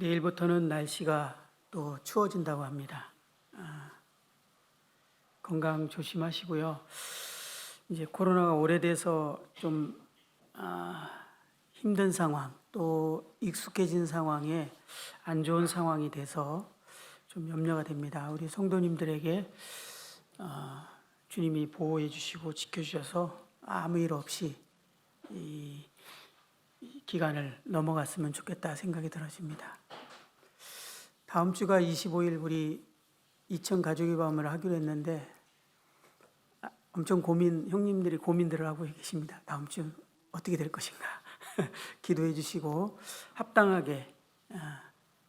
내일부터는 날씨가 또 추워진다고 합니다. 건강 조심하시고요. 이제 코로나가 오래돼서 좀 힘든 상황, 또 익숙해진 상황에 안 좋은 상황이 돼서 좀 염려가 됩니다. 우리 성도님들에게 주님이 보호해 주시고 지켜주셔서 아무 일 없이 이 기간을 넘어갔으면 좋겠다 생각이 들어집니다. 다음 주가 25일 우리 이천 가족의 밤을 하기로 했는데 엄청 형님들이 고민들을 하고 계십니다. 다음 주 어떻게 될 것인가 기도해 주시고 합당하게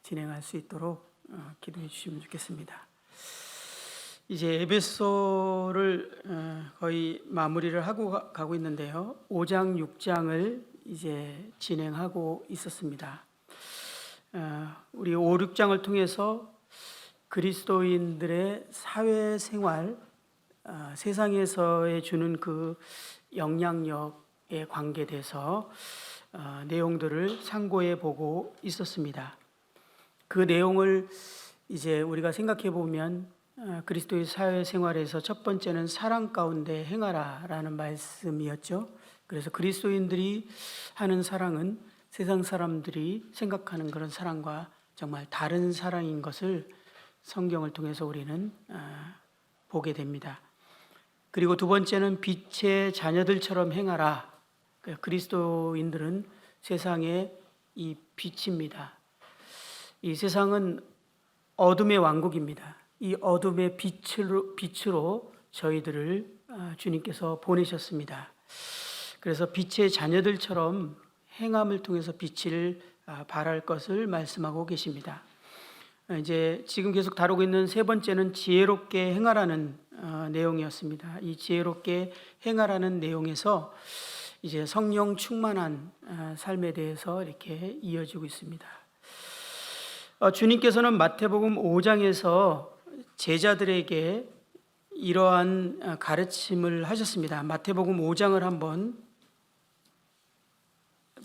진행할 수 있도록 기도해 주시면 좋겠습니다. 이제 에베소를 거의 마무리를 하고 가고 있는데요. 5장, 6장을 이제 진행하고 있었습니다. 우리 5, 6장을 통해서 그리스도인들의 사회생활, 세상에서의 주는 그 영향력에 관계돼서 내용들을 상고해 보고 있었습니다. 그 내용을 이제 우리가 생각해 보면 그리스도의 사회생활에서 첫 번째는 사랑 가운데 행하라라는 말씀이었죠. 그래서 그리스도인들이 하는 사랑은 세상 사람들이 생각하는 그런 사랑과 정말 다른 사랑인 것을 성경을 통해서 우리는 보게 됩니다. 그리고 두 번째는 빛의 자녀들처럼 행하라. 그리스도인들은 세상의 이 빛입니다. 이 세상은 어둠의 왕국입니다. 이 어둠의 빛으로 저희들을 주님께서 보내셨습니다. 그래서 빛의 자녀들처럼 행함을 통해서 빛을 발할 것을 말씀하고 계십니다. 이제 지금 계속 다루고 있는 세 번째는 지혜롭게 행하라는 내용이었습니다. 이 지혜롭게 행하라는 내용에서 이제 성령 충만한 삶에 대해서 이렇게 이어지고 있습니다. 주님께서는 마태복음 5장에서 제자들에게 이러한 가르침을 하셨습니다. 마태복음 5장을 한번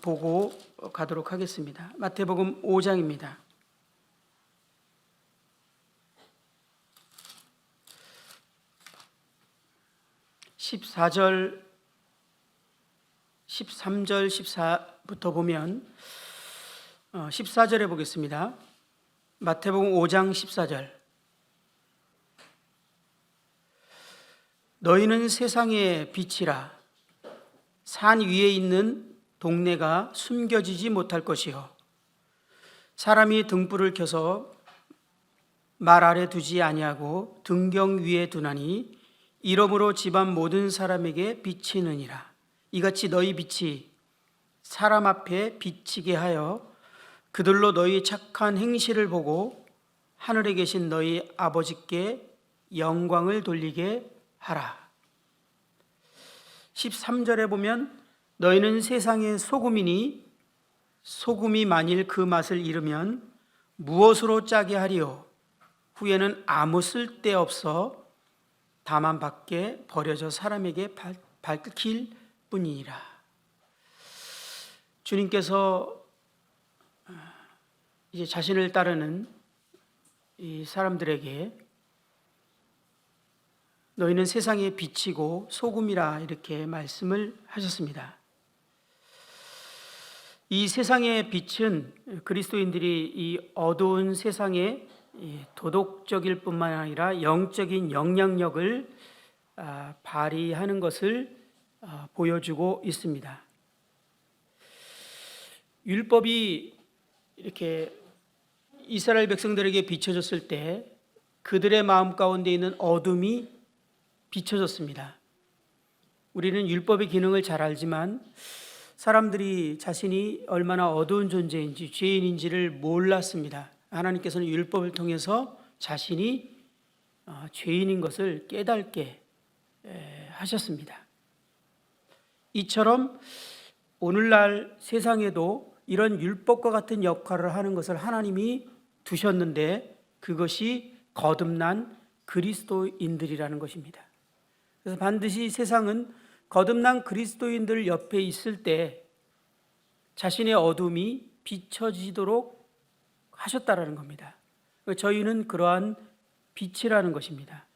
보고 가도록 하겠습니다. 마태복음 5장입니다. (14절) 13절 14부터 보면 14절에 보겠습니다. 마태복음 5장 14절. 너희는 세상의 빛이라. 산 위에 있는 동네가 숨겨지지 못할 것이요 사람이 등불을 켜서 말 아래 두지 아니하고 등경 위에 두나니 이러므로 집안 모든 사람에게 비치느니라. 이같이 너희 빛이 사람 앞에 비치게 하여 그들로 너희 착한 행실을 보고 하늘에 계신 너희 아버지께 영광을 돌리게 하라. 13절에 보면 너희는 세상의 소금이니 소금이 만일 그 맛을 잃으면 무엇으로 짜게 하리요? 후에는 아무 쓸데없어 다만 밖에 버려져 사람에게 밝힐 뿐이니라. 주님께서 이제 자신을 따르는 이 사람들에게 너희는 세상의 빛이고 소금이라 이렇게 말씀을 하셨습니다. 이 세상의 빛은 그리스도인들이 이 어두운 세상에 도덕적일 뿐만 아니라 영적인 영향력을 발휘하는 것을 보여주고 있습니다. 율법이 이렇게 이스라엘 백성들에게 비춰졌을 때 그들의 마음 가운데 있는 어둠이 비춰졌습니다. 우리는 율법의 기능을 잘 알지만 사람들이 자신이 얼마나 어두운 존재인지 죄인인지를 몰랐습니다. 하나님께서는 율법을 통해서 자신이 죄인인 것을 깨닫게 하셨습니다. 이처럼 오늘날 세상에도 이런 율법과 같은 역할을 하는 것을 하나님이 두셨는데 그것이 거듭난 그리스도인들이라는 것입니다. 그래서 반드시 세상은 거듭난 그리스도인들 옆에 있을 때 자신의 어둠이 비춰지도록 하셨다라는 겁니다. 저희는 그러한 빛이라는 것입니다.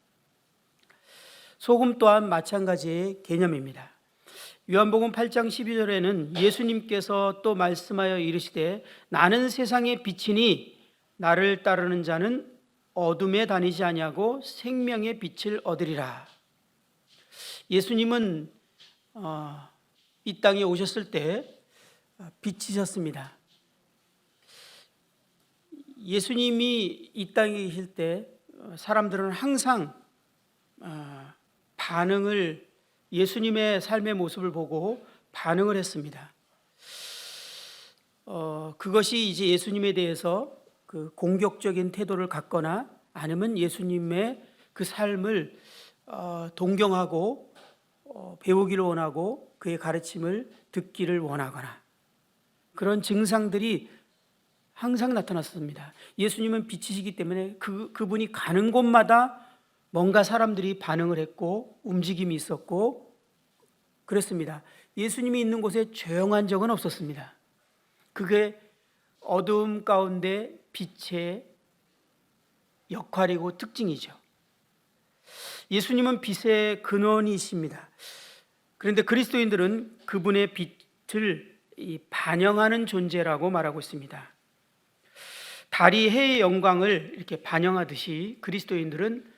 소금 또한 마찬가지의 개념입니다. 요한복음 8장 12절에는 예수님께서 또 말씀하여 이르시되 나는 세상의 빛이니 나를 따르는 자는 어둠에 다니지 아니하고 생명의 빛을 얻으리라. 예수님은 이 땅에 오셨을 때 빛이셨습니다. 예수님이 이 땅에 계실 때 사람들은 항상 반응을 예수님의 삶의 모습을 보고 반응을 했습니다. 그것이 이제 예수님에 대해서 그 공격적인 태도를 갖거나 아니면 예수님의 그 삶을 동경하고 배우기를 원하고 그의 가르침을 듣기를 원하거나 그런 증상들이 항상 나타났습니다. 예수님은 빛이시기 때문에 그분이 가는 곳마다 뭔가 사람들이 반응을 했고 움직임이 있었고 그랬습니다. 예수님이 있는 곳에 조용한 적은 없었습니다. 그게 어두움 가운데 빛의 역할이고 특징이죠. 예수님은 빛의 근원이십니다. 그런데 그리스도인들은 그분의 빛을 반영하는 존재라고 말하고 있습니다. 달이 해의 영광을 이렇게 반영하듯이 그리스도인들은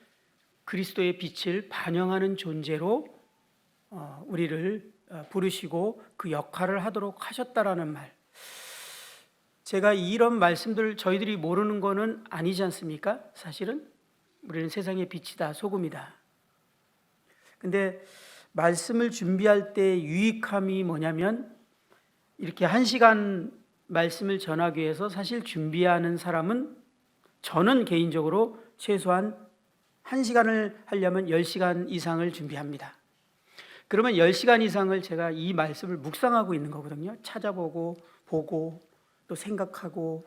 그리스도의 빛을 반영하는 존재로 우리를 부르시고 그 역할을 하도록 하셨다라는 말. 제가 이런 말씀들 저희들이 모르는 거는 아니지 않습니까? 사실은 우리는 세상의 빛이다, 소금이다. 근데 말씀을 준비할 때 유익함이 뭐냐면 이렇게 1시간 말씀을 전하기 위해서 사실 준비하는 사람은 저는 개인적으로 최소한 1시간을 하려면 10시간 이상을 준비합니다. 그러면 10시간 이상을 제가 이 말씀을 묵상하고 있는 거거든요. 찾아보고 보고 또 생각하고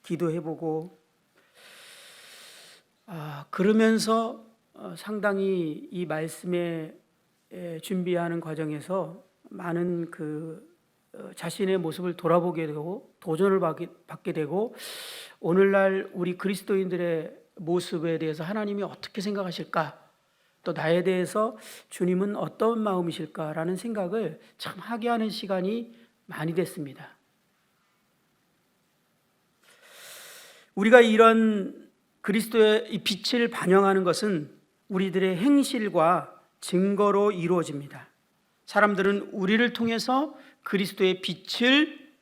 기도해보고 그러면서 상당히 이 말씀에 준비하는 과정에서 많은 자신의 모습을 돌아보게 되고 도전을 받게 되고 오늘날 우리 그리스도인들의 모습에 대해서 하나님이 어떻게 생각하실까? 또 나에 대해서 주님은 어떤 마음이실까라는 생각을 참 하게 하는 시간이 많이 됐습니다. 우리가 이런 그리스도의 이 빛을 반영하는 것은 우리들의 행실과 증거로 이루어집니다. 사람들은 우리를 통해서 그리스도의 빛을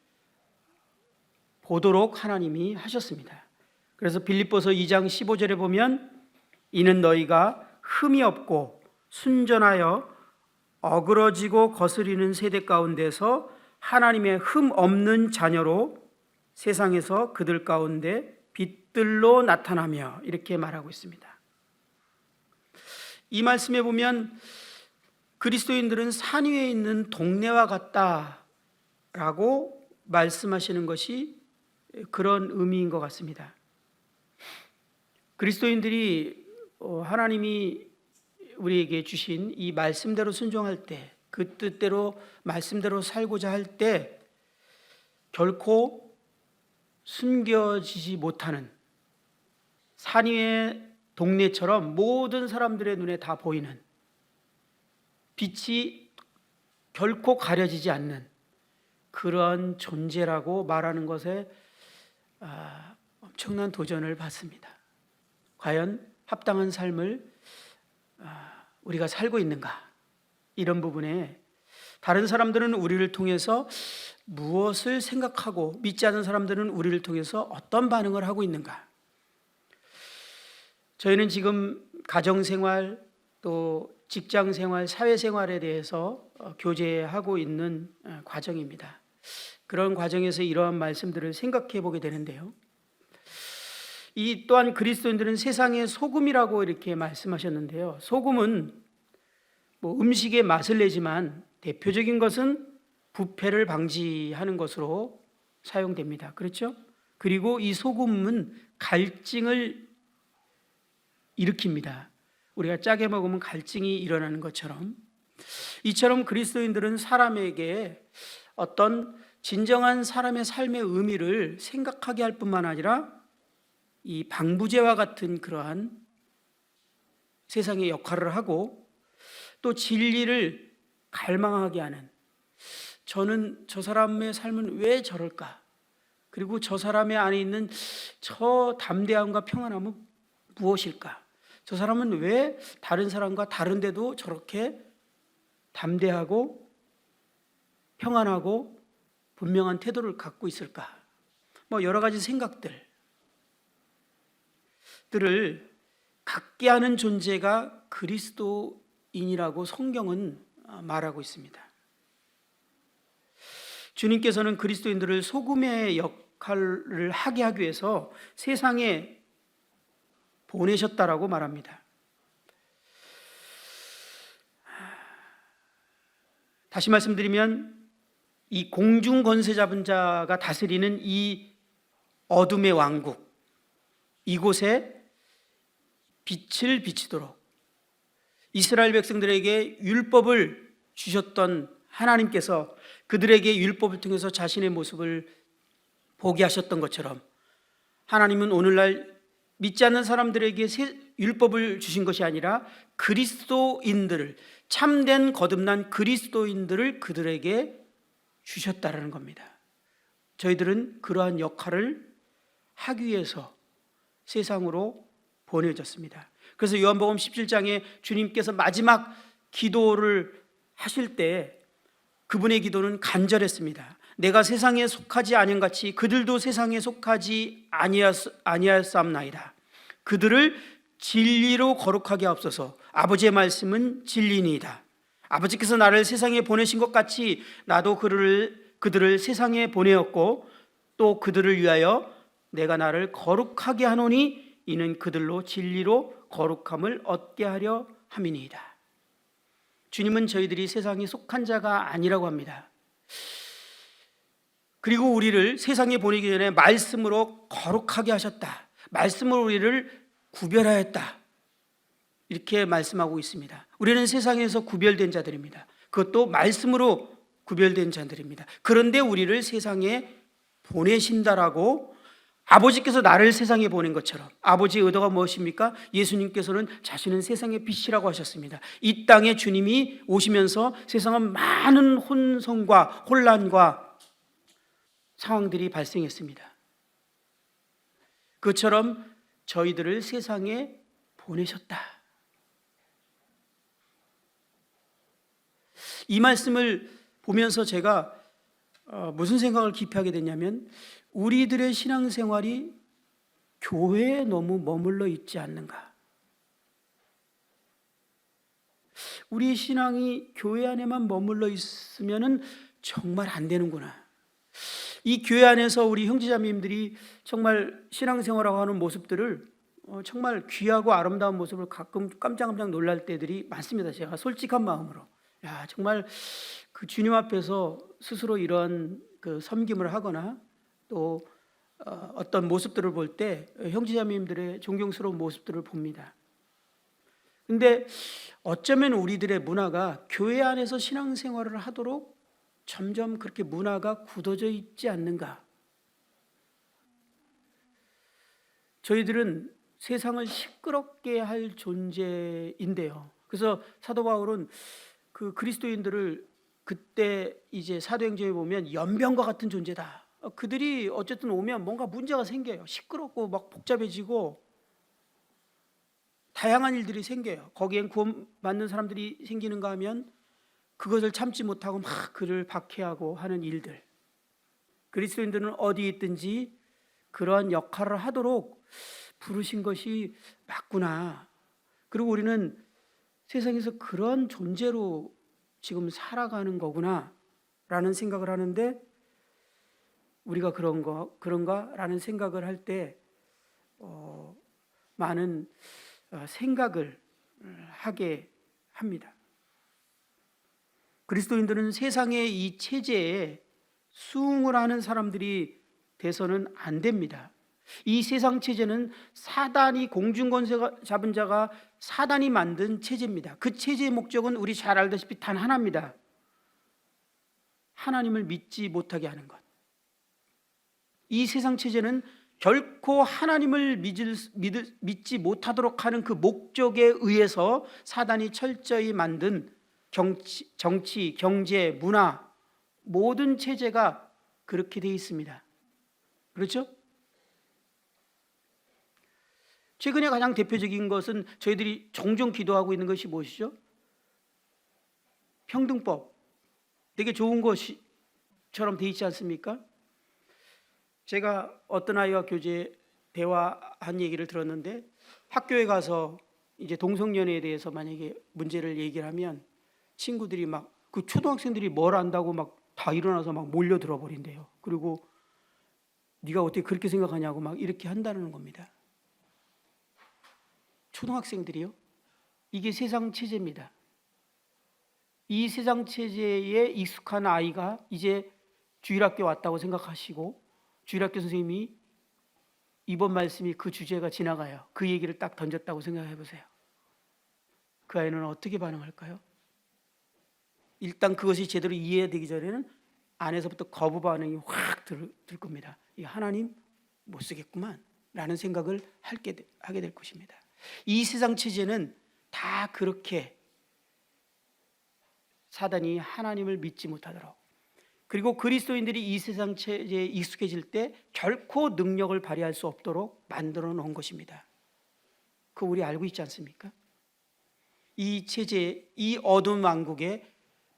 보도록 하나님이 하셨습니다. 그래서 빌립보서 2장 15절에 보면 이는 너희가 흠이 없고 순전하여 어그러지고 거스리는 세대 가운데서 하나님의 흠 없는 자녀로 세상에서 그들 가운데 빛들로 나타나며 이렇게 말하고 있습니다. 이 말씀에 보면 그리스도인들은 산 위에 있는 동네와 같다라고 말씀하시는 것이 그런 의미인 것 같습니다. 그리스도인들이 하나님이 우리에게 주신 이 말씀대로 순종할 때, 그 뜻대로 말씀대로 살고자 할 때 결코 숨겨지지 못하는 산 위의 동네처럼 모든 사람들의 눈에 다 보이는 빛이 결코 가려지지 않는 그런 존재라고 말하는 것에 엄청난 도전을 받습니다. 과연 합당한 삶을 우리가 살고 있는가? 이런 부분에 다른 사람들은 우리를 통해서 무엇을 생각하고 믿지 않는 사람들은 우리를 통해서 어떤 반응을 하고 있는가? 저희는 지금 가정생활 또 직장생활, 사회생활에 대해서 교제하고 있는 과정입니다. 그런 과정에서 이러한 말씀들을 생각해 보게 되는데요. 이 또한 그리스도인들은 세상의 소금이라고 이렇게 말씀하셨는데요. 소금은 음식의 맛을 내지만 대표적인 것은 부패를 방지하는 것으로 사용됩니다. 그렇죠? 그리고 이 소금은 갈증을 일으킵니다. 우리가 짜게 먹으면 갈증이 일어나는 것처럼 이처럼 그리스도인들은 사람에게 어떤 진정한 사람의 삶의 의미를 생각하게 할 뿐만 아니라 이 방부제와 같은 그러한 세상의 역할을 하고 또 진리를 갈망하게 하는, 저는 저 사람의 삶은 왜 저럴까? 그리고 저 사람의 안에 있는 저 담대함과 평안함은 무엇일까? 저 사람은 왜 다른 사람과 다른데도 저렇게 담대하고 평안하고 분명한 태도를 갖고 있을까? 여러 가지 생각들을 갖게 하는 존재가 그리스도인이라고 성경은 말하고 있습니다. 주님께서는 그리스도인들을 소금의 역할을 하게 하기 위해서 세상에 보내셨다라고 말합니다. 다시 말씀드리면 이 공중 권세 잡은 자가 다스리는 이 어둠의 왕국, 이곳에 빛을 비치도록 이스라엘 백성들에게 율법을 주셨던 하나님께서 그들에게 율법을 통해서 자신의 모습을 보게 하셨던 것처럼, 하나님은 오늘날 믿지 않는 사람들에게 율법을 주신 것이 아니라 그리스도인들을, 참된 거듭난 그리스도인들을 그들에게 주셨다라는 겁니다. 저희들은 그러한 역할을 하기 위해서 세상으로 보내졌습니다. 그래서 요한복음 17장에 주님께서 마지막 기도를 하실 때 그분의 기도는 간절했습니다. 내가 세상에 속하지 아니한같이 그들도 세상에 속하지 아니하였사옵나이다. 그들을 진리로 거룩하게 하옵소서. 아버지의 말씀은 진리니이다. 아버지께서 나를 세상에 보내신 것 같이 나도 그들을 세상에 보내었고 또 그들을 위하여 내가 나를 거룩하게 하노니 이는 그들로 진리로 거룩함을 얻게 하려 함이니이다. 주님은 저희들이 세상에 속한 자가 아니라고 합니다. 그리고 우리를 세상에 보내기 전에 말씀으로 거룩하게 하셨다. 말씀으로 우리를 구별하였다. 이렇게 말씀하고 있습니다. 우리는 세상에서 구별된 자들입니다. 그것도 말씀으로 구별된 자들입니다. 그런데 우리를 세상에 보내신다라고, 아버지께서 나를 세상에 보낸 것처럼, 아버지의 의도가 무엇입니까? 예수님께서는 자신은 세상의 빛이라고 하셨습니다. 이 땅에 주님이 오시면서 세상은 많은 혼선과 혼란과 상황들이 발생했습니다. 그처럼 저희들을 세상에 보내셨다. 이 말씀을 보면서 제가 무슨 생각을 깊이 하게 됐냐면, 우리들의 신앙생활이 교회에 너무 머물러 있지 않는가? 우리의 신앙이 교회 안에만 머물러 있으면 정말 안 되는구나. 이 교회 안에서 우리 형제자매님들이 정말 신앙생활하고 하는 모습들을 정말 귀하고 아름다운 모습을 가끔 깜짝깜짝 놀랄 때들이 많습니다. 제가 솔직한 마음으로, 정말 그 주님 앞에서 스스로 이런 그 섬김을 하거나 또 어떤 모습들을 볼 때 형제자매님들의 존경스러운 모습들을 봅니다. 근데 어쩌면 우리들의 문화가 교회 안에서 신앙생활을 하도록 점점 그렇게 문화가 굳어져 있지 않는가? 저희들은 세상을 시끄럽게 할 존재인데요. 그래서 사도 바울은 그 그리스도인들을 그때 이제 사도행전에 보면 연병과 같은 존재다. 그들이 어쨌든 오면 뭔가 문제가 생겨요. 시끄럽고 막 복잡해지고 다양한 일들이 생겨요. 거기엔 구원받는 사람들이 생기는가 하면 그것을 참지 못하고 막 그를 박해하고 하는 일들. 그리스도인들은 어디 있든지 그러한 역할을 하도록 부르신 것이 맞구나. 그리고 우리는 세상에서 그런 존재로 지금 살아가는 거구나 라는 생각을 하는데, 우리가 그런가 라는 생각을 할 때 많은 생각을 하게 합니다. 그리스도인들은 세상의 이 체제에 수긍을 하는 사람들이 돼서는 안 됩니다. 이 세상 체제는 사단이, 공중권세 잡은 자가 사단이 만든 체제입니다. 그 체제의 목적은 우리 잘 알다시피 단 하나입니다. 하나님을 믿지 못하게 하는 것. 이 세상 체제는 결코 하나님을 믿지 못하도록 하는 그 목적에 의해서 사단이 철저히 만든 정치, 경제, 문화 모든 체제가 그렇게 되어 있습니다. 그렇죠? 최근에 가장 대표적인 것은 저희들이 종종 기도하고 있는 것이 무엇이죠? 평등법. 되게 좋은 것처럼 되어 있지 않습니까? 제가 어떤 아이와 대화한 얘기를 들었는데, 학교에 가서 이제 동성연애에 대해서 만약에 문제를 얘기를 하면 친구들이 막 그 초등학생들이 뭘 안다고 막 다 일어나서 막 몰려들어 버린대요. 그리고 네가 어떻게 그렇게 생각하냐고 막 이렇게 한다는 겁니다. 초등학생들이요? 이게 세상 체제입니다. 이 세상 체제에 익숙한 아이가 이제 주일학교 왔다고 생각하시고, 주일학교 선생님이 이번 말씀이 그 주제가 지나가요. 그 얘기를 딱 던졌다고 생각해 보세요. 그 아이는 어떻게 반응할까요? 일단 그것이 제대로 이해되기 전에는 안에서부터 거부 반응이 확 들 겁니다. 이 하나님 못 쓰겠구만 라는 생각을 하게 될 것입니다. 이 세상 체제는 다 그렇게 사단이 하나님을 믿지 못하도록, 그리고 그리스도인들이 이 세상 체제에 익숙해질 때 결코 능력을 발휘할 수 없도록 만들어 놓은 것입니다. 그거 우리 알고 있지 않습니까? 이 체제, 이 어두운 왕국에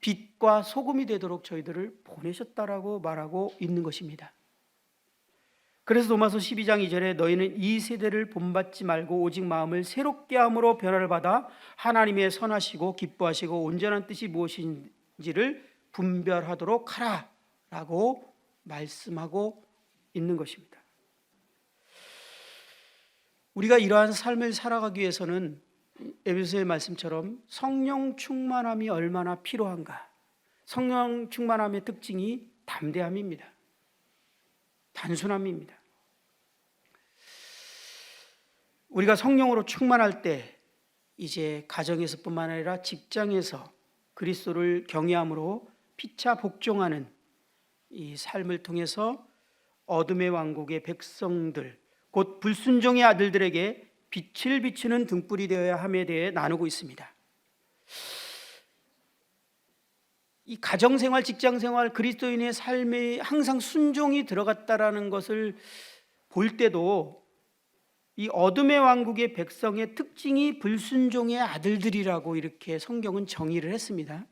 빛과 소금이 되도록 저희들을 보내셨다라고 말하고 있는 것입니다. 그래서 로마서 12장 2절에 너희는 이 세대를 본받지 말고 오직 마음을 새롭게 함으로 변화를 받아 하나님의 선하시고 기뻐하시고 온전한 뜻이 무엇인지를 분별하도록 하라 라고 말씀하고 있는 것입니다. 우리가 이러한 삶을 살아가기 위해서는 에베소의 말씀처럼 성령 충만함이 얼마나 필요한가. 성령 충만함의 특징이 담대함입니다. 단순함입니다. 우리가 성령으로 충만할 때 이제 가정에서뿐만 아니라 직장에서 그리스도를 경외함으로 피차 복종하는 이 삶을 통해서 어둠의 왕국의 백성들, 곧 불순종의 아들들에게 빛을 비추는 등불이 되어야 함에 대해 나누고 있습니다. 이 가정생활, 직장생활, 그리스도인의 삶에 항상 순종이 들어갔다라는 것을 볼 때도 이 어둠의 왕국의 백성의 특징이 불순종의 아들들이라고 이렇게 성경은 정의를 했습니다.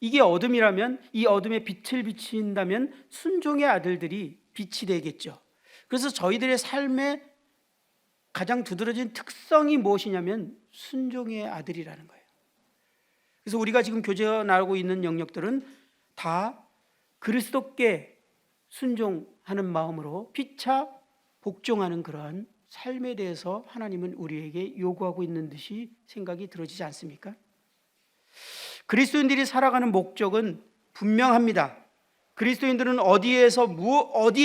이게 어둠이라면, 이 어둠에 빛을 비친다면 순종의 아들들이 빛이 되겠죠. 그래서 저희들의 삶의 가장 두드러진 특성이 무엇이냐면 순종의 아들이라는 거예요. 그래서 우리가 지금 교제가 나오고 있는 영역들은 다 그리스도께 순종하는 마음으로 피차 복종하는 그러한 삶에 대해서 하나님은 우리에게 요구하고 있는 듯이 생각이 들어지지 않습니까? 그리스도인들이 살아가는 목적은 분명합니다. 그리스도인들은 어디에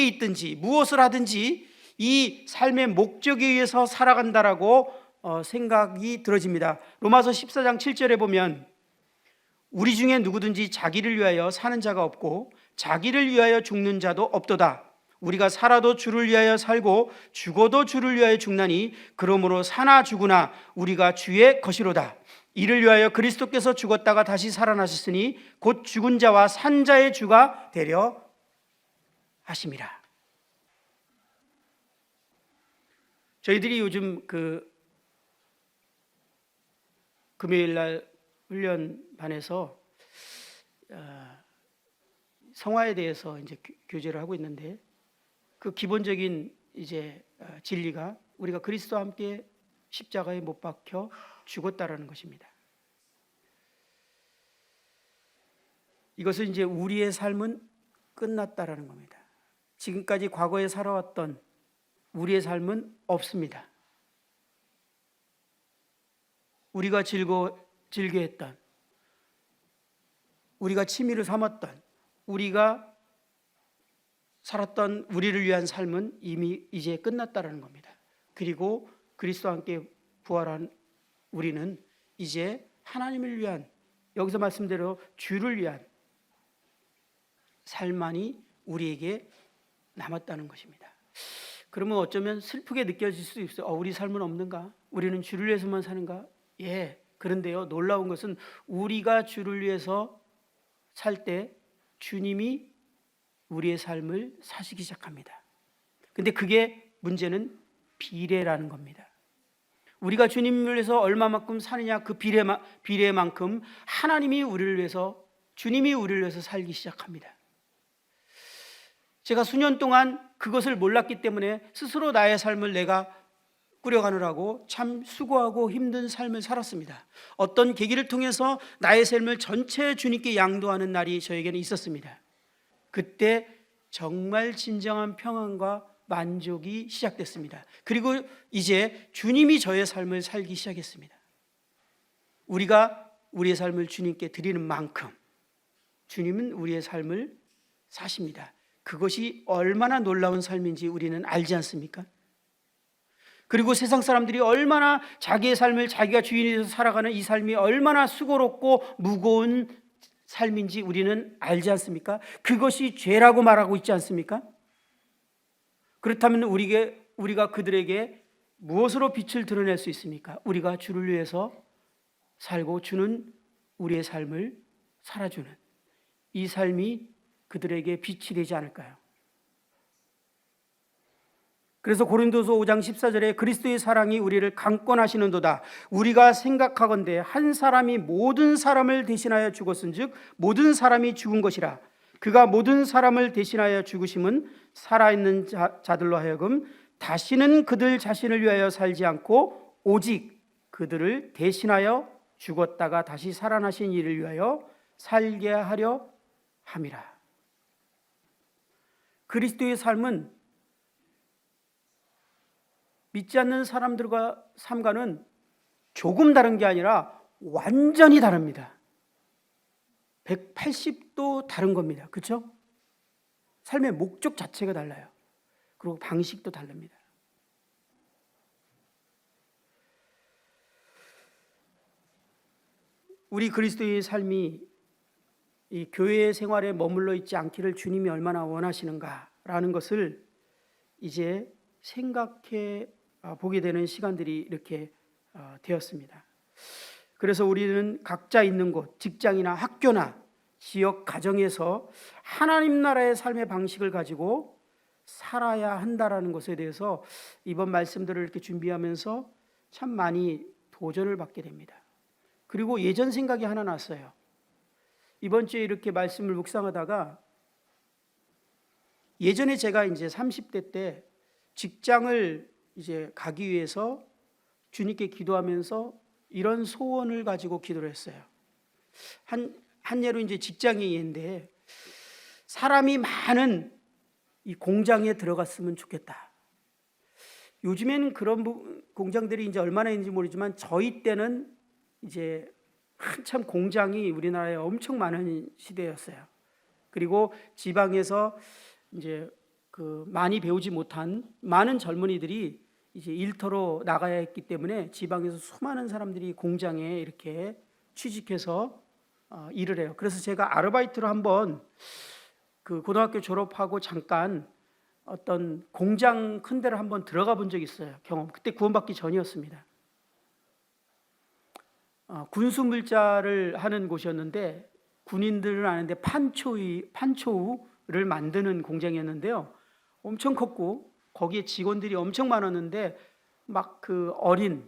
있든지 무엇을 하든지 이 삶의 목적에 의해서 살아간다라고 생각이 들어집니다. 로마서 14장 7절에 보면 우리 중에 누구든지 자기를 위하여 사는 자가 없고 자기를 위하여 죽는 자도 없도다. 우리가 살아도 주를 위하여 살고 죽어도 주를 위하여 죽나니 그러므로 사나 죽으나 우리가 주의 것이로다. 이를 위하여 그리스도께서 죽었다가 다시 살아나셨으니 곧 죽은 자와 산 자의 주가 되려 하심이라. 저희들이 요즘 금요일 날 훈련반에서 성화에 대해서 이제 교제를 하고 있는데, 그 기본적인 이제 진리가 우리가 그리스도와 함께 십자가에 못 박혀 죽었다라는 것입니다. 이것은 이제 우리의 삶은 끝났다라는 겁니다. 지금까지 과거에 살아왔던 우리의 삶은 없습니다. 우리가 즐겨했던, 우리가 취미를 삼았던, 우리가 살았던 우리를 위한 삶은 이미 이제 끝났다라는 겁니다. 그리고 그리스도와 함께 부활한 우리는 이제 하나님을 위한, 여기서 말씀대로 주를 위한 삶만이 우리에게 남았다는 것입니다. 그러면 어쩌면 슬프게 느껴질 수도 있어요. 우리 삶은 없는가? 우리는 주를 위해서만 사는가? 예. 그런데요, 놀라운 것은 우리가 주를 위해서 살 때 주님이 우리의 삶을 사시기 시작합니다. 근데 그게 문제는 비례라는 겁니다. 우리가 주님을 위해서 얼마만큼 사느냐, 그 비례만큼 하나님이 우리를 위해서, 주님이 우리를 위해서 살기 시작합니다. 제가 수년 동안 그것을 몰랐기 때문에 스스로 나의 삶을 내가 꾸려가느라고 참 수고하고 힘든 삶을 살았습니다. 어떤 계기를 통해서 나의 삶을 전체 주님께 양도하는 날이 저에게는 있었습니다. 그때 정말 진정한 평안과 만족이 시작됐습니다. 그리고 이제 주님이 저의 삶을 살기 시작했습니다. 우리가 우리의 삶을 주님께 드리는 만큼 주님은 우리의 삶을 사십니다. 그것이 얼마나 놀라운 삶인지 우리는 알지 않습니까? 그리고 세상 사람들이 얼마나 자기의 삶을 자기가 주인이 돼서 살아가는 이 삶이 얼마나 수고롭고 무거운 삶인지 우리는 알지 않습니까? 그것이 죄라고 말하고 있지 않습니까? 그렇다면 우리가 그들에게 무엇으로 빛을 드러낼 수 있습니까? 우리가 주를 위해서 살고 주는 우리의 삶을 살아주는 이 삶이 그들에게 빛이 되지 않을까요? 그래서 고린도서 5장 14절에 그리스도의 사랑이 우리를 강권하시는도다. 우리가 생각하건대 한 사람이 모든 사람을 대신하여 죽었은즉 모든 사람이 죽은 것이라. 그가 모든 사람을 대신하여 죽으심은 살아있는 자들로 하여금 다시는 그들 자신을 위하여 살지 않고 오직 그들을 대신하여 죽었다가 다시 살아나신 이를 위하여 살게 하려 함이라. 그리스도의 삶은 믿지 않는 사람들과 삶과는 조금 다른 게 아니라 완전히 다릅니다. 180도 다른 겁니다. 그렇죠? 삶의 목적 자체가 달라요. 그리고 방식도 다릅니다. 우리 그리스도의 삶이 이 교회 생활에 머물러 있지 않기를 주님이 얼마나 원하시는가라는 것을 이제 생각해 보게 되는 시간들이 이렇게 되었습니다. 그래서 우리는 각자 있는 곳, 직장이나 학교나 지역 가정에서 하나님 나라의 삶의 방식을 가지고 살아야 한다라는 것에 대해서 이번 말씀들을 이렇게 준비하면서 참 많이 도전을 받게 됩니다. 그리고 예전 생각이 하나 났어요. 이번 주에 이렇게 말씀을 묵상하다가 예전에 제가 이제 30대 때 직장을 이제 가기 위해서 주님께 기도하면서 이런 소원을 가지고 기도를 했어요. 한 예로 이제 직장이 예인데 사람이 많은 이 공장에 들어갔으면 좋겠다. 요즘에는 그런 공장들이 이제 얼마나 있는지 모르지만 저희 때는 이제 한참 공장이 우리나라에 엄청 많은 시대였어요. 그리고 지방에서 이제 그 많이 배우지 못한 많은 젊은이들이 이제 일터로 나가야 했기 때문에 지방에서 수많은 사람들이 공장에 이렇게 취직해서 일을 해요. 그래서 제가 아르바이트로 한번 그 고등학교 졸업하고 잠깐 어떤 공장 큰 데를 한번 들어가 본 적이 있어요. 경험. 그때 구원받기 전이었습니다. 군수 물자를 하는 곳이었는데 군인들은 아는데 판초우를 만드는 공장이었는데요. 엄청 컸고 거기에 직원들이 엄청 많았는데 막 그 어린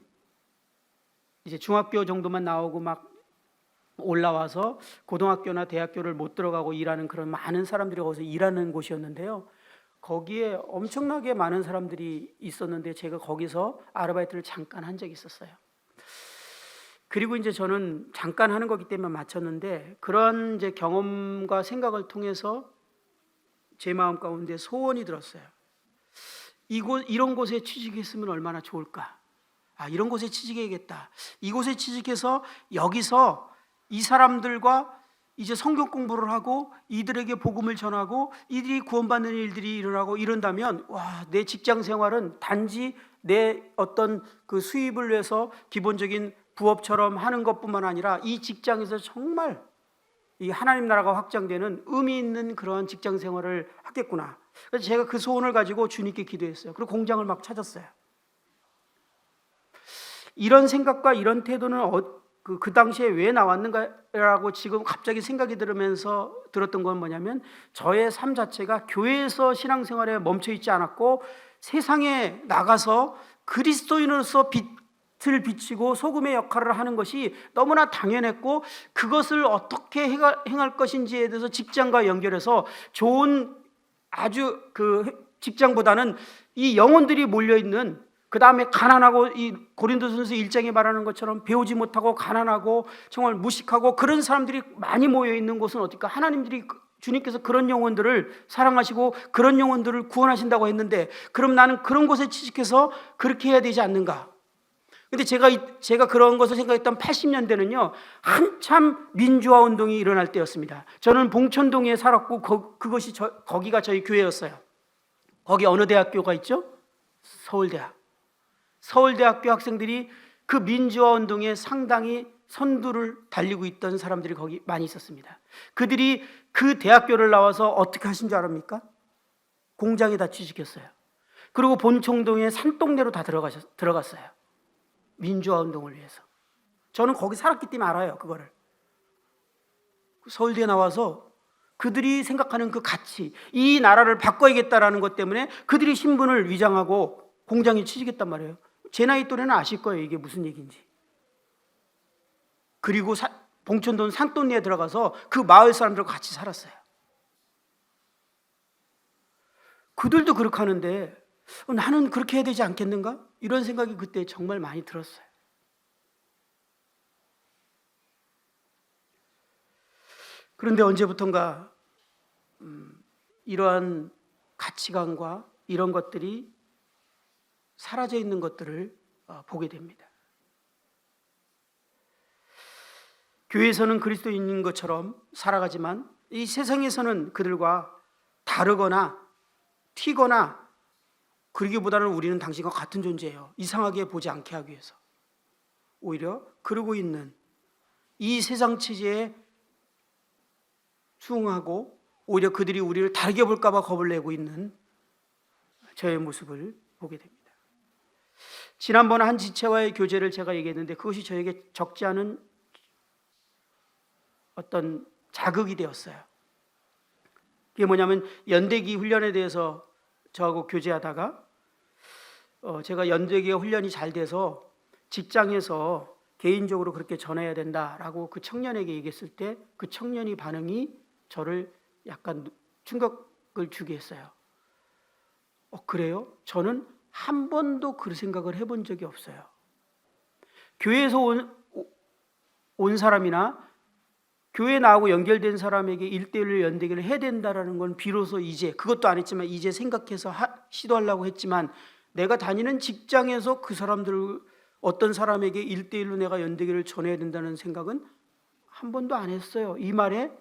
이제 중학교 정도만 나오고 막 올라와서 고등학교나 대학교를 못 들어가고 일하는 그런 많은 사람들이 거기서 일하는 곳이었는데요. 거기에 엄청나게 많은 사람들이 있었는데 제가 거기서 아르바이트를 잠깐 한 적이 있었어요. 그리고 이제 저는 잠깐 하는 거기 때문에 마쳤는데 그런 이제 경험과 생각을 통해서 제 마음 가운데 소원이 들었어요. 이런 곳에 취직했으면 얼마나 좋을까? 이런 곳에 취직해야겠다. 이곳에 취직해서 여기서 이 사람들과 이제 성경 공부를 하고 이들에게 복음을 전하고 이들이 구원받는 일들이 일어나고 이런다면 내 직장 생활은 단지 내 어떤 그 수입을 위해서 기본적인 부업처럼 하는 것뿐만 아니라 이 직장에서 정말 이 하나님 나라가 확장되는 의미 있는 그러한 직장 생활을 하겠구나. 그래서 제가 그 소원을 가지고 주님께 기도했어요. 그리고 공장을 막 찾았어요. 이런 생각과 이런 태도는 그 당시에 왜 나왔는가라고 지금 갑자기 생각이 들었던 건 뭐냐면, 저의 삶 자체가 교회에서 신앙생활에 멈춰 있지 않았고 세상에 나가서 그리스도인으로서 빛을 비치고 소금의 역할을 하는 것이 너무나 당연했고, 그것을 어떻게 행할 것인지에 대해서 직장과 연결해서 좋은 아주 그 직장보다는 이 영혼들이 몰려있는, 그 다음에 가난하고, 이 고린도전서 1장에 말하는 것처럼 배우지 못하고 가난하고 정말 무식하고 그런 사람들이 많이 모여있는 곳은 어딜까? 하나님들이, 주님께서 그런 영혼들을 사랑하시고 그런 영혼들을 구원하신다고 했는데, 그럼 나는 그런 곳에 취직해서 그렇게 해야 되지 않는가? 근데 제가 그런 것을 생각했던 80년대는요, 한참 민주화 운동이 일어날 때였습니다. 저는 봉천동에 살았고 거기가 저희 교회였어요. 거기 어느 대학교가 있죠? 서울대학. 서울대학교 학생들이 그 민주화 운동에 상당히 선두를 달리고 있던 사람들이 거기 많이 있었습니다. 그들이 그 대학교를 나와서 어떻게 하신 줄 압니까? 공장에 다 취직했어요. 그리고 본청동의 산동네로 다 들어갔어요. 민주화 운동을 위해서. 저는 거기 살았기 때문에 알아요, 그거를. 서울대에 나와서 그들이 생각하는 그 가치, 이 나라를 바꿔야겠다라는 것 때문에 그들이 신분을 위장하고 공장에 취직했단 말이에요. 제 나이 또래는 아실 거예요, 이게 무슨 얘기인지. 그리고 봉천동 산동네에 들어가서 그 마을 사람들과 같이 살았어요. 그들도 그렇게 하는데 나는 그렇게 해야 되지 않겠는가? 이런 생각이 그때 정말 많이 들었어요. 그런데 언제부턴가 이러한 가치관과 이런 것들이 사라져 있는 것들을 보게 됩니다. 교회에서는 그리스도인인 것처럼 살아가지만 이 세상에서는 그들과 다르거나 튀거나, 그러기보다는 우리는 당신과 같은 존재예요. 이상하게 보지 않게 하기 위해서 오히려 그러고 있는 이 세상 체제에 수긍하고, 오히려 그들이 우리를 다르게 볼까 봐 겁을 내고 있는 저의 모습을 보게 됩니다. 지난번 한 지체와의 교제를 제가 얘기했는데, 그것이 저에게 적지 않은 어떤 자극이 되었어요. 그게 뭐냐면, 연대기 훈련에 대해서 저하고 교제하다가 제가 연대기 훈련이 잘 돼서 직장에서 개인적으로 그렇게 전해야 된다라고 그 청년에게 얘기했을 때, 그 청년이 반응이 저를 약간 충격을 주게 했어요. 그래요? 저는 한 번도 그 생각을 해본 적이 없어요. 교회에서 온 사람이나 교회 나하고 연결된 사람에게 1대1로 연대기를 해야 된다는 건 비로소 이제, 그것도 안 했지만 이제 생각해서 시도하려고 했지만, 내가 다니는 직장에서 그 사람들, 어떤 사람에게 1대1로 내가 연대기를 전해야 된다는 생각은 한 번도 안 했어요. 이 말에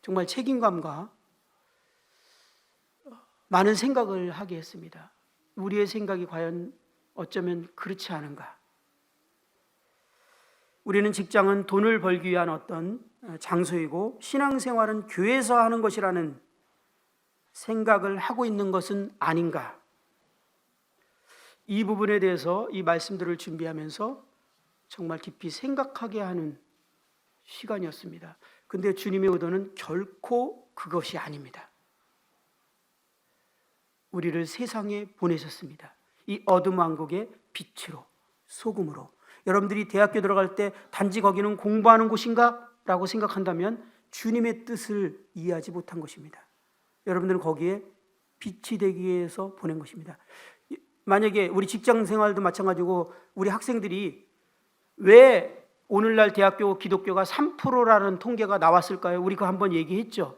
정말 책임감과 많은 생각을 하게 했습니다. 우리의 생각이 과연 어쩌면 그렇지 않은가? 우리는 직장은 돈을 벌기 위한 어떤 장소이고, 신앙생활은 교회에서 하는 것이라는 생각을 하고 있는 것은 아닌가? 이 부분에 대해서 이 말씀들을 준비하면서 정말 깊이 생각하게 하는 시간이었습니다. 근데 주님의 의도는 결코 그것이 아닙니다. 우리를 세상에 보내셨습니다. 이 어둠 왕국의 빛으로, 소금으로. 여러분들이 대학교 들어갈 때 단지 거기는 공부하는 곳인가? 라고 생각한다면 주님의 뜻을 이해하지 못한 것입니다. 여러분들은 거기에 빛이 되기 위해서 보낸 것입니다. 만약에 우리 직장 생활도 마찬가지고, 우리 학생들이 왜 오늘날 대학교 기독교가 3%라는 통계가 나왔을까요? 우리 그거 한번 얘기했죠.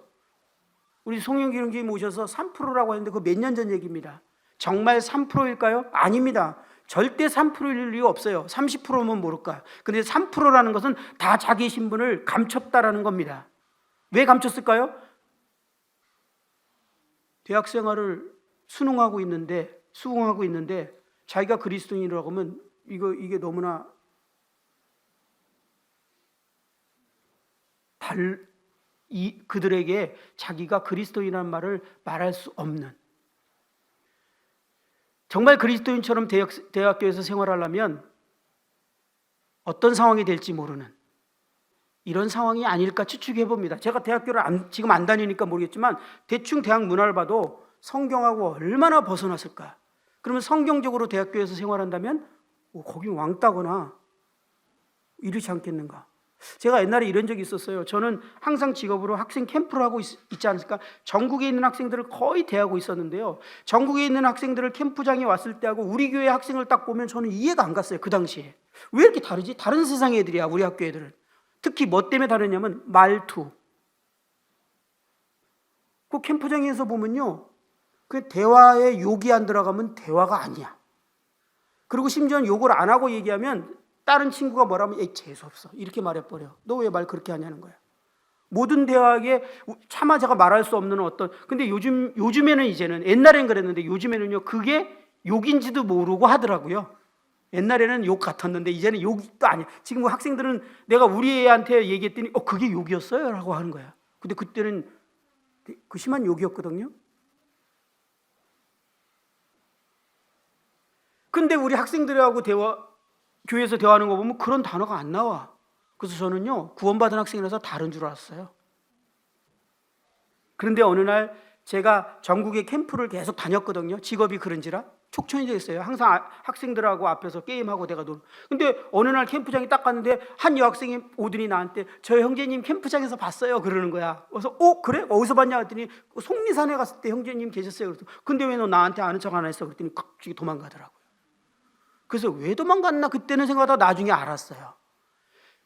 우리 송영기 형님 모셔서 3%라고 했는데, 그거 몇 년 전 얘기입니다. 정말 3%일까요? 아닙니다. 절대 3%일 리가 없어요. 30%면 모를까. 근데 3%라는 것은 다 자기 신분을 감췄다라는 겁니다. 왜 감췄을까요? 대학 생활을 수능하고 있는데 자기가 그리스도인이라고 하면 이게 너무나 그들에게 자기가 그리스도인이라는 말을 말할 수 없는, 정말 그리스도인처럼 대학교에서 생활하려면 어떤 상황이 될지 모르는 이런 상황이 아닐까 추측해 봅니다. 제가 대학교를 지금 안 다니니까 모르겠지만 대충 대학 문화를 봐도 성경하고 얼마나 벗어났을까. 그러면 성경적으로 대학교에서 생활한다면 거기 왕따거나 이렇지 않겠는가. 제가 옛날에 이런 적이 있었어요. 저는 항상 직업으로 학생 캠프를 하고 있지 않습니까? 전국에 있는 학생들을 거의 대하고 있었는데요. 전국에 있는 학생들을 캠프장에 왔을 때하고 우리 교회 학생을 딱 보면 저는 이해가 안 갔어요. 그 당시에. 왜 이렇게 다르지? 다른 세상 애들이야, 우리 학교 애들은. 특히 뭐 때문에 다르냐면 말투. 그 캠프장에서 보면요, 그 대화에 욕이 안 들어가면 대화가 아니야. 그리고 심지어 욕을 안 하고 얘기하면 다른 친구가 뭐라면 에이 재수없어 이렇게 말해버려. 너 왜 말 그렇게 하냐는 거야. 모든 대화에 차마 제가 말할 수 없는 어떤, 근데 요즘에는 이제는, 옛날엔 그랬는데 요즘에는요 그게 욕인지도 모르고 하더라고요. 옛날에는 욕 같았는데 이제는 욕도 아니야. 지금 학생들은 내가 우리 애한테 얘기했더니 그게 욕이었어요? 라고 하는 거야. 근데 그때는 그 심한 욕이었거든요. 근데 우리 학생들하고 교회에서 대화하는 거 보면 그런 단어가 안 나와. 그래서 저는요 구원받은 학생이라서 다른 줄 알았어요. 그런데 어느 날 제가 전국의 캠프를 계속 다녔거든요. 직업이 그런지라 촉천이 되겠어요. 항상 학생들하고 앞에서 게임하고 내가 놀고. 근데 어느 날 캠프장에 딱 갔는데 한 여학생이 오더니 나한테 저 형제님 캠프장에서 봤어요 그러는 거야. 그래서 그래? 어디서 봤냐 했더니 속리산에 갔을 때 형제님 계셨어요. 그래서 근데 왜 너 나한테 아는 척 안 했어? 그랬더니 갑자기 도망가더라고요. 그래서 왜 도망갔나 그때는 생각하다 나중에 알았어요.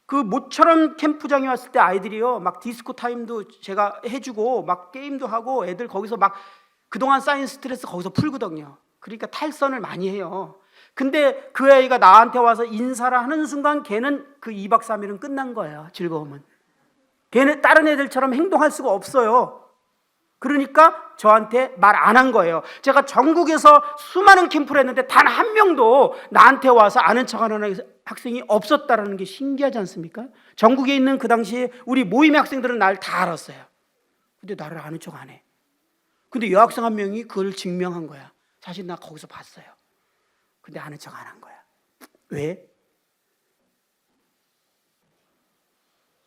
그 모처럼 캠프장에 왔을 때 아이들이요 막 디스코 타임도 제가 해주고 막 게임도 하고 애들 거기서 막 그동안 쌓인 스트레스 거기서 풀거든요. 그러니까 탈선을 많이 해요. 근데 그 아이가 나한테 와서 인사를 하는 순간 걔는 그 2박 3일은 끝난 거예요. 즐거움은. 걔는 다른 애들처럼 행동할 수가 없어요. 그러니까 저한테 말 안 한 거예요. 제가 전국에서 수많은 캠프를 했는데 단 한 명도 나한테 와서 아는 척하는 학생이 없었다는 게 신기하지 않습니까? 전국에 있는 그 당시에 우리 모임의 학생들은 날 다 알았어요. 근데 나를 아는 척 안 해. 근데 여학생 한 명이 그걸 증명한 거야. 사실 나 거기서 봤어요. 근데 아는 척 안 한 거야. 왜?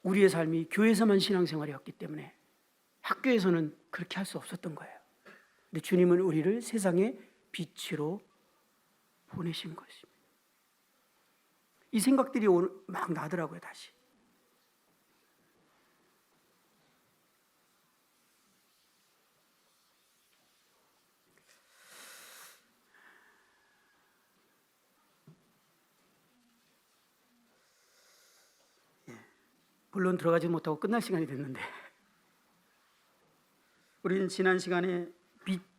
우리의 삶이 교회에서만 신앙생활이었기 때문에 학교에서는 그렇게 할 수 없었던 거예요. 근데 주님은 우리를 세상의 빛으로 보내신 것입니다. 이 생각들이 오늘 막 나더라고요, 다시. 물론 들어가지 못하고 끝날 시간이 됐는데 우리는 지난 시간에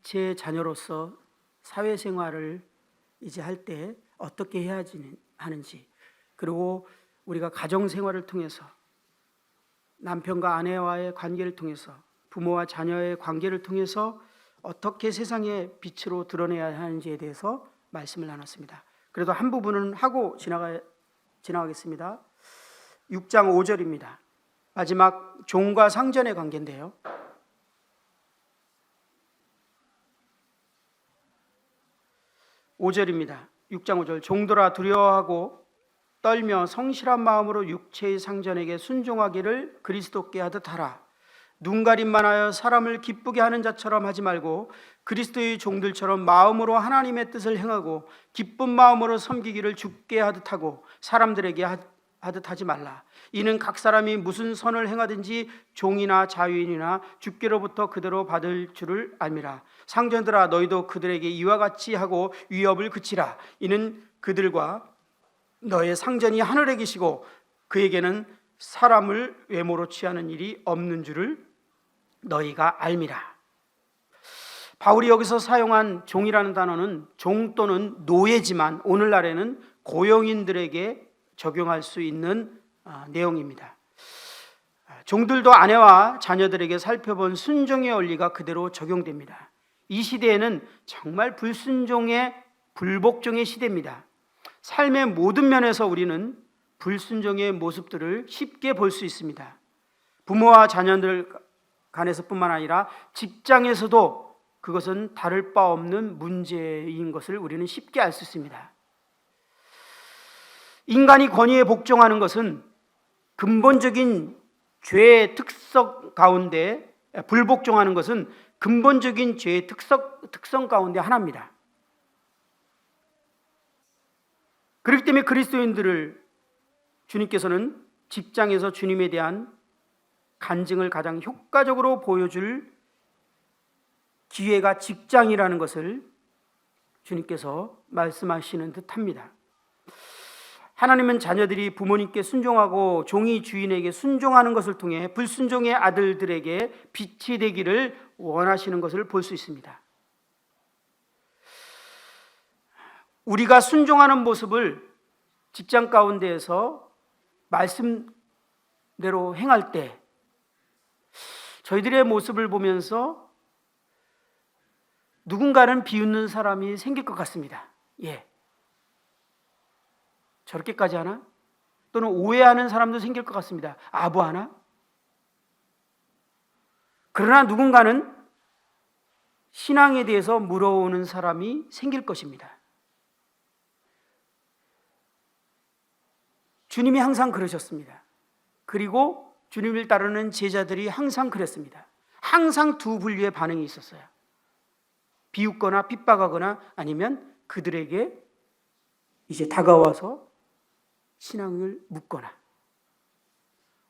빛의 자녀로서 사회생활을 이제 할 때 어떻게 해야 하는지, 그리고 우리가 가정생활을 통해서 남편과 아내와의 관계를 통해서 부모와 자녀의 관계를 통해서 어떻게 세상의 빛으로 드러내야 하는지에 대해서 말씀을 나눴습니다. 그래도 한 부분은 하고 지나가겠습니다. 6장 5절입니다. 마지막 종과 상전의 관계인데요. 5절입니다. 6장 5절. 종들아 두려워하고 떨며 성실한 마음으로 육체의 상전에게 순종하기를 그리스도께 하듯 하라. 눈가림만 하여 사람을 기쁘게 하는 자처럼 하지 말고 그리스도의 종들처럼 마음으로 하나님의 뜻을 행하고 기쁜 마음으로 섬기기를 주께 하듯 하고 사람들에게 하듯 하지 말라. 이는 각 사람이 무슨 선을 행하든지 종이나 자유인이나 주께로부터 그대로 받을 줄을 알미라. 상전들아 너희도 그들에게 이와 같이 하고 위협을 그치라. 이는 그들과 너의 상전이 하늘에 계시고 그에게는 사람을 외모로 취하는 일이 없는 줄을 너희가 알미라. 바울이 여기서 사용한 종이라는 단어는 종 또는 노예지만 오늘날에는 고용인들에게 적용할 수 있는 내용입니다. 종들도 아내와 자녀들에게 살펴본 순종의 원리가 그대로 적용됩니다. 이 시대에는 정말 불순종의 불복종의 시대입니다. 삶의 모든 면에서 우리는 불순종의 모습들을 쉽게 볼 수 있습니다. 부모와 자녀들 간에서뿐만 아니라 직장에서도 그것은 다를 바 없는 문제인 것을 우리는 쉽게 알 수 있습니다. 인간이 권위에 복종하는 것은 근본적인 죄의 특성 가운데, 불복종하는 것은 근본적인 죄의 특성 가운데 하나입니다. 그렇기 때문에 그리스도인들을 주님께서는 직장에서 주님에 대한 간증을 가장 효과적으로 보여줄 기회가 직장이라는 것을 주님께서 말씀하시는 듯합니다. 하나님은 자녀들이 부모님께 순종하고 종이 주인에게 순종하는 것을 통해 불순종의 아들들에게 빛이 되기를 원하시는 것을 볼 수 있습니다. 우리가 순종하는 모습을 직장 가운데에서 말씀대로 행할 때 저희들의 모습을 보면서 누군가는 비웃는 사람이 생길 것 같습니다. 저렇게까지 하나? 또는 오해하는 사람도 생길 것 같습니다. 아부하나? 그러나 누군가는 신앙에 대해서 물어오는 사람이 생길 것입니다. 주님이 항상 그러셨습니다. 그리고 주님을 따르는 제자들이 항상 그랬습니다. 항상 두 분류의 반응이 있었어요. 비웃거나 핍박하거나 아니면 그들에게 이제 다가와서 신앙을 묻거나.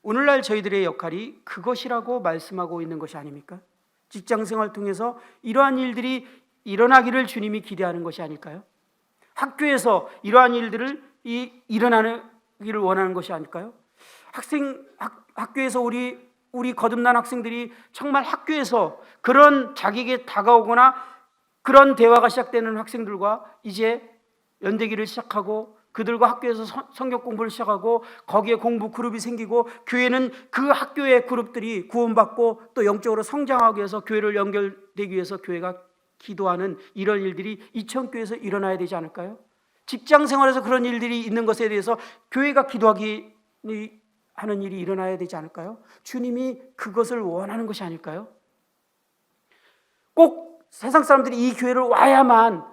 오늘날 저희들의 역할이 그것이라고 말씀하고 있는 것이 아닙니까? 직장생활을 통해서 이러한 일들이 일어나기를 주님이 기대하는 것이 아닐까요? 학교에서 이러한 일들을 일어나기를 원하는 것이 아닐까요? 학교에서 우리 거듭난 학생들이 정말 학교에서 그런 자기에게 다가오거나 그런 대화가 시작되는 학생들과 이제 연대기를 시작하고 그들과 학교에서 성경 공부를 시작하고 거기에 공부 그룹이 생기고 교회는 그 학교의 그룹들이 구원받고 또 영적으로 성장하기 위해서 교회를 연결되기 위해서 교회가 기도하는 이런 일들이 이천교회에서 일어나야 되지 않을까요? 직장 생활에서 그런 일들이 있는 것에 대해서 교회가 기도하기 하는 일이 일어나야 되지 않을까요? 주님이 그것을 원하는 것이 아닐까요? 꼭 세상 사람들이 이 교회를 와야만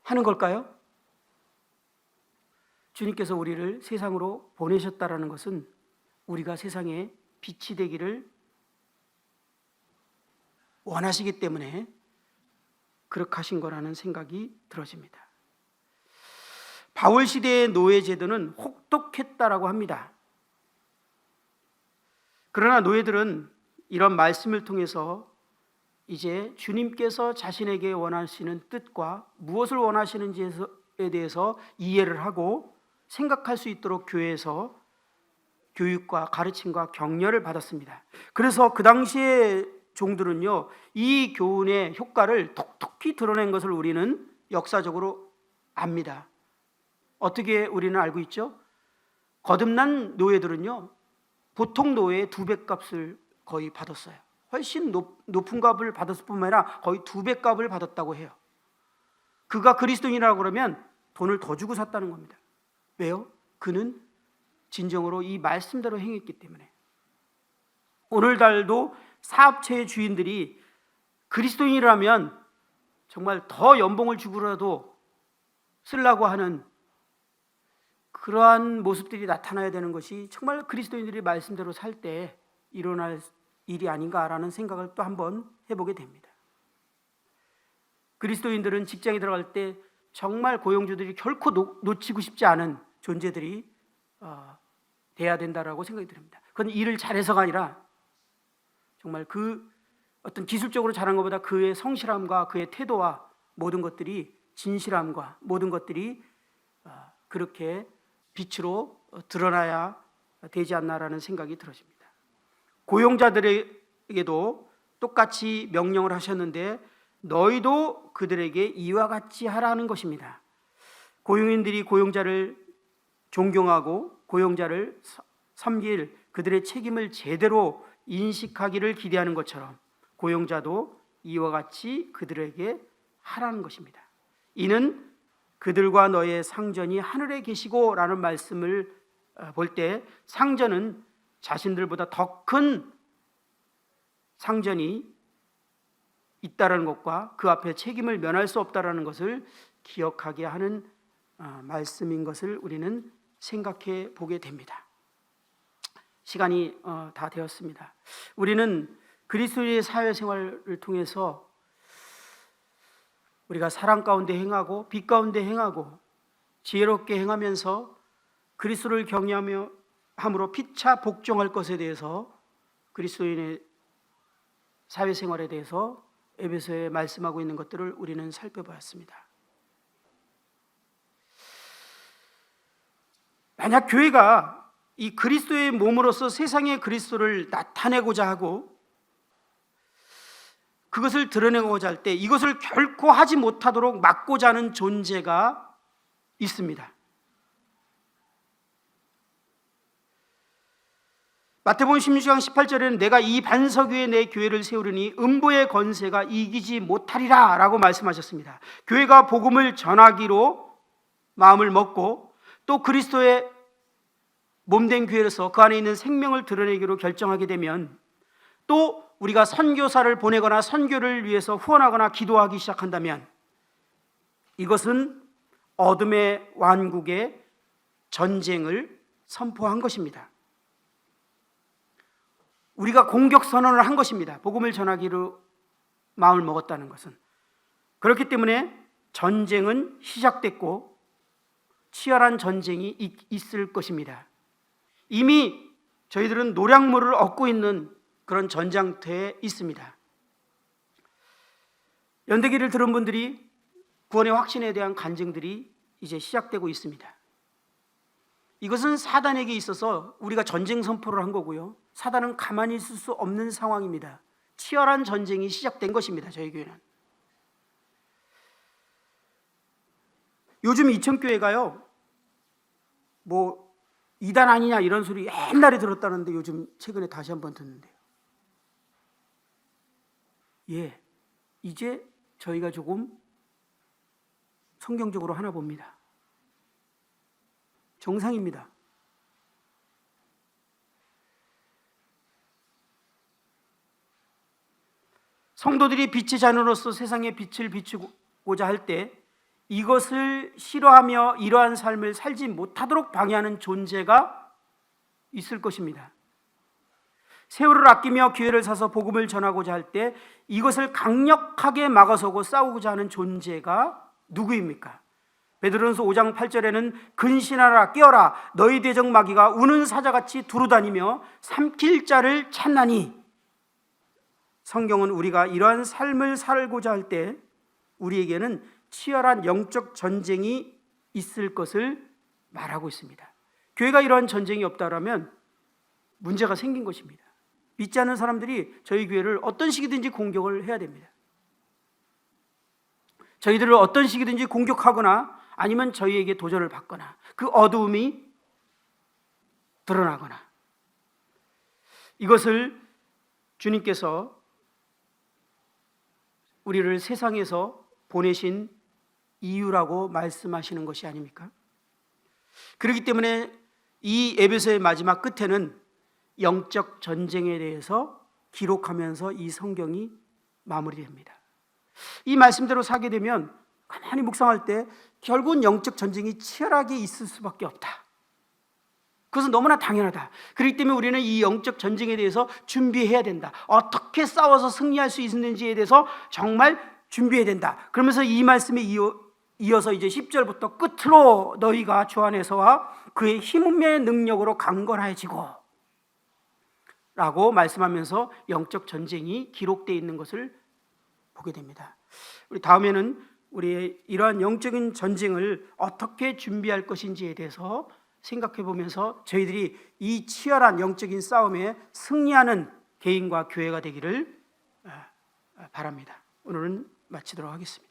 하는 걸까요? 주님께서 우리를 세상으로 보내셨다라는 것은 우리가 세상에 빛이 되기를 원하시기 때문에 그렇게 하신 거라는 생각이 들어집니다. 바울 시대의 노예 제도는 혹독했다라고 합니다. 그러나 노예들은 이런 말씀을 통해서 이제 주님께서 자신에게 원하시는 뜻과 무엇을 원하시는지에 대해서 이해를 하고 생각할 수 있도록 교회에서 교육과 가르침과 격려를 받았습니다. 그래서 그 당시의 종들은요, 이 교훈의 효과를 톡톡히 드러낸 것을 우리는 역사적으로 압니다. 어떻게 우리는 알고 있죠? 거듭난 노예들은요, 보통 노예의 2배 값을 거의 받았어요. 훨씬 높은 값을 받았을 뿐만 아니라 거의 2배 값을 받았다고 해요. 그가 그리스도인이라고 그러면 돈을 더 주고 샀다는 겁니다. 왜요? 그는 진정으로 이 말씀대로 행했기 때문에. 오늘날도 사업체의 주인들이 그리스도인이라면 정말 더 연봉을 주고라도 쓰려고 하는 그러한 모습들이 나타나야 되는 것이 정말 그리스도인들이 말씀대로 살 때 일어날 일이 아닌가라는 생각을 또 한번 해보게 됩니다. 그리스도인들은 직장에 들어갈 때 정말 고용주들이 결코 놓치고 싶지 않은 존재들이 돼야 된다라고 생각이 듭니다. 그건 일을 잘해서가 아니라 정말 그 어떤 기술적으로 잘한 것보다 그의 성실함과 그의 태도와 모든 것들이 진실함과 모든 것들이 그렇게 빛으로 드러나야 되지 않나라는 생각이 들어집니다. 고용자들에게도 똑같이 명령을 하셨는데 너희도 그들에게 이와 같이 하라는 것입니다. 고용인들이 고용자를 존경하고 고용자를 섬길 그들의 책임을 제대로 인식하기를 기대하는 것처럼 고용자도 이와 같이 그들에게 하라는 것입니다. 이는 그들과 너의 상전이 하늘에 계시고 라는 말씀을 볼 때 상전은 자신들보다 더 큰 상전이 있다라는 것과 그 앞에 책임을 면할 수 없다라는 것을 기억하게 하는 말씀인 것을 우리는 생각해 보게 됩니다. 시간이 다 되었습니다. 우리는 그리스도의 사회생활을 통해서 우리가 사랑 가운데 행하고 빛 가운데 행하고 지혜롭게 행하면서 그리스도를 경외하며 함으로 피차 복종할 것에 대해서 그리스도인의 사회생활에 대해서 에베소에 말씀하고 있는 것들을 우리는 살펴보았습니다. 만약 교회가 이 그리스도의 몸으로서 세상에 그리스도를 나타내고자 하고 그것을 드러내고자 할 때 이것을 결코 하지 못하도록 막고자 하는 존재가 있습니다. 마태복음 16장 18절에는 내가 이 반석 위에 내 교회를 세우리니 음부의 권세가 이기지 못하리라 라고 말씀하셨습니다. 교회가 복음을 전하기로 마음을 먹고 또 그리스도의 몸된 교회로서 그 안에 있는 생명을 드러내기로 결정하게 되면 또 우리가 선교사를 보내거나 선교를 위해서 후원하거나 기도하기 시작한다면 이것은 어둠의 왕국의 전쟁을 선포한 것입니다. 우리가 공격 선언을 한 것입니다. 복음을 전하기로 마음을 먹었다는 것은. 그렇기 때문에 전쟁은 시작됐고 치열한 전쟁이 있을 것입니다. 이미 저희들은 노량물을 얻고 있는 그런 전장터에 있습니다. 연대기를 들은 분들이 구원의 확신에 대한 간증들이 이제 시작되고 있습니다. 이것은 사단에게 있어서 우리가 전쟁 선포를 한 거고요. 사단은 가만히 있을 수 없는 상황입니다. 치열한 전쟁이 시작된 것입니다. 저희 교회는. 요즘 이천교회가요, 뭐 이단 아니냐 이런 소리 옛날에 들었다는데 요즘 최근에 다시 한번 듣는데요. 예, 이제 저희가 조금 성경적으로 하나 봅니다. 정상입니다. 성도들이 빛의 자녀로서 세상에 빛을 비추고자 할 때 이것을 싫어하며 이러한 삶을 살지 못하도록 방해하는 존재가 있을 것입니다. 세월을 아끼며 기회를 사서 복음을 전하고자 할 때 이것을 강력하게 막아서고 싸우고자 하는 존재가 누구입니까? 베드로전서 5장 8절에는 근신하라 깨어라 너희 대적 마귀가 우는 사자같이 두루다니며 삼킬 자를 찾나니, 성경은 우리가 이러한 삶을 살고자 할 때 우리에게는 치열한 영적 전쟁이 있을 것을 말하고 있습니다. 교회가 이러한 전쟁이 없다라면 문제가 생긴 것입니다. 믿지 않는 사람들이 저희 교회를 어떤 식이든지 공격을 해야 됩니다. 저희들을 어떤 식이든지 공격하거나 아니면 저희에게 도전을 받거나 그 어두움이 드러나거나, 이것을 주님께서 우리를 세상에서 보내신 이유라고 말씀하시는 것이 아닙니까? 그렇기 때문에 이 에베소의 마지막 끝에는 영적 전쟁에 대해서 기록하면서 이 성경이 마무리됩니다. 이 말씀대로 사게 되면 가만히 묵상할 때 결국은 영적 전쟁이 치열하게 있을 수밖에 없다. 그것은 너무나 당연하다. 그렇기 때문에 우리는 이 영적 전쟁에 대해서 준비해야 된다. 어떻게 싸워서 승리할 수 있는지에 대해서 정말 준비해야 된다. 그러면서 이 말씀에 이어서 이제 10절부터 끝으로 너희가 주 안에서와 그의 힘의 능력으로 강건해지고 라고 말씀하면서 영적 전쟁이 기록되어 있는 것을 보게 됩니다. 우리 다음에는 우리의 이러한 영적인 전쟁을 어떻게 준비할 것인지에 대해서 생각해 보면서 저희들이 이 치열한 영적인 싸움에 승리하는 개인과 교회가 되기를 바랍니다. 오늘은 마치도록 하겠습니다.